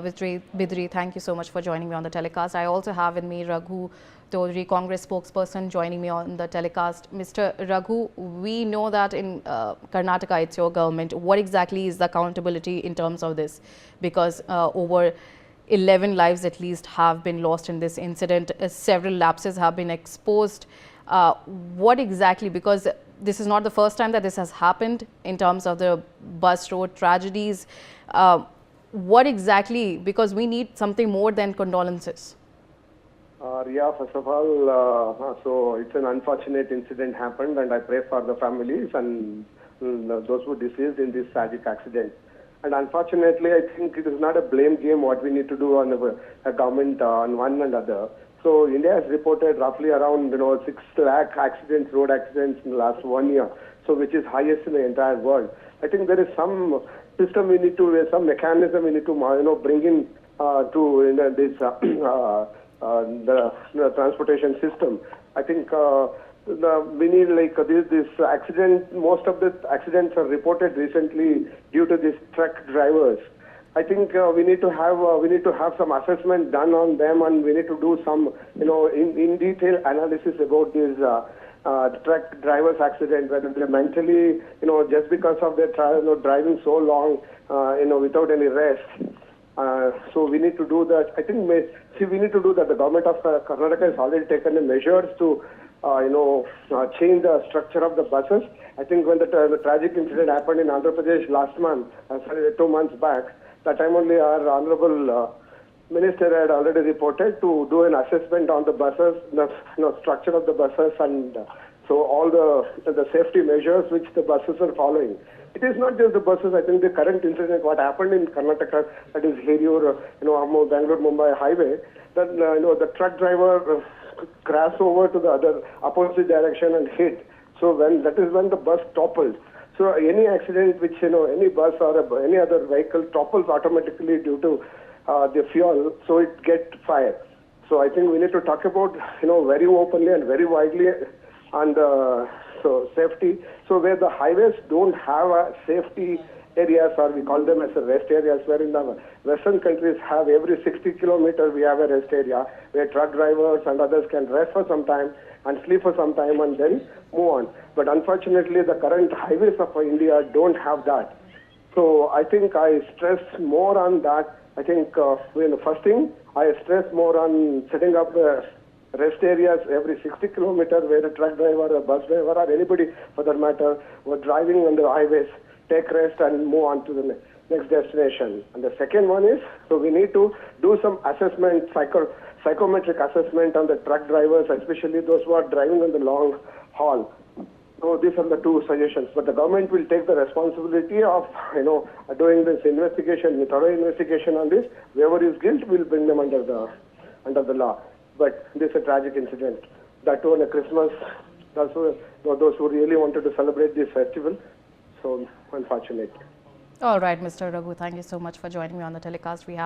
Vijay Bidri, thank you so much for joining me on the telecast. I also have with me Raghu Dooderi, Congress spokesperson, joining me on the telecast. Mr. Raghu, we know that in Karnataka, it's your government. What exactly is the accountability in terms of this? Because over 11 lives at least have been lost in this incident. Several lapses have been exposed. What exactly, because this is not the first time that this has happened in terms of the bus road tragedies. What exactly, because we need something more than condolences. Riya, first of all, so it's an unfortunate incident happened, and I pray for the families and those who deceased in this tragic accident. And unfortunately, I think it is not a blame game what we need to do on the government on one and other. So India has reported roughly around 6 lakh accidents, road accidents in the last 1 year, so which is highest in the entire world. I think there is some system we need to, some mechanism we need to bring in to this the transportation system. I think we need this accident. Most of the accidents are reported recently due to these truck drivers. I think we need to have some assessment done on them, and we need to do some in detail analysis about these truck drivers accident, whether they're mentally just because of their driving so long without any rest. So we need to do that. I think we need to do that. The government of Karnataka has already taken the measures to change the structure of the buses. I think when the tragic incident happened in Andhra Pradesh last month, 2 months back, that time only our honorable minister had already reported to do an assessment on the buses, the structure of the buses, and so all the safety measures which the buses are following. It is not just the buses. I think the current incident, what happened in Karnataka, that is Hiriyur, Bangalore-Mumbai highway, that the truck driver crashed over to the other opposite direction and hit. So that is when the bus toppled. So any accident which any bus or any other vehicle topples automatically due to the fuel, so it gets fired. So I think we need to talk about very openly and very widely on the safety. So where the highways don't have a safety areas, or we call them as a rest areas, where in the Western countries have every 60 kilometers we have a rest area where truck drivers and others can rest for some time and sleep for some time and then move on. But unfortunately, the current highways of India don't have that. So I think I stress more on that. I think first thing, I stress more on setting up rest areas every 60 kilometers where a truck driver, a bus driver, or anybody for that matter, who are driving on the highways, take rest and move on to the next destination. And the second one is, so we need to do some assessment, psychometric assessment on the truck drivers, especially those who are driving on the long haul. So these are the two suggestions. But the government will take the responsibility of doing this investigation, thorough investigation on this. Whoever is guilty will bring them under the law. But this is a tragic incident. That too on a Christmas. Also, those who really wanted to celebrate this festival. So unfortunate. All right, Mr. Raghu, thank you so much for joining me on the telecast. We have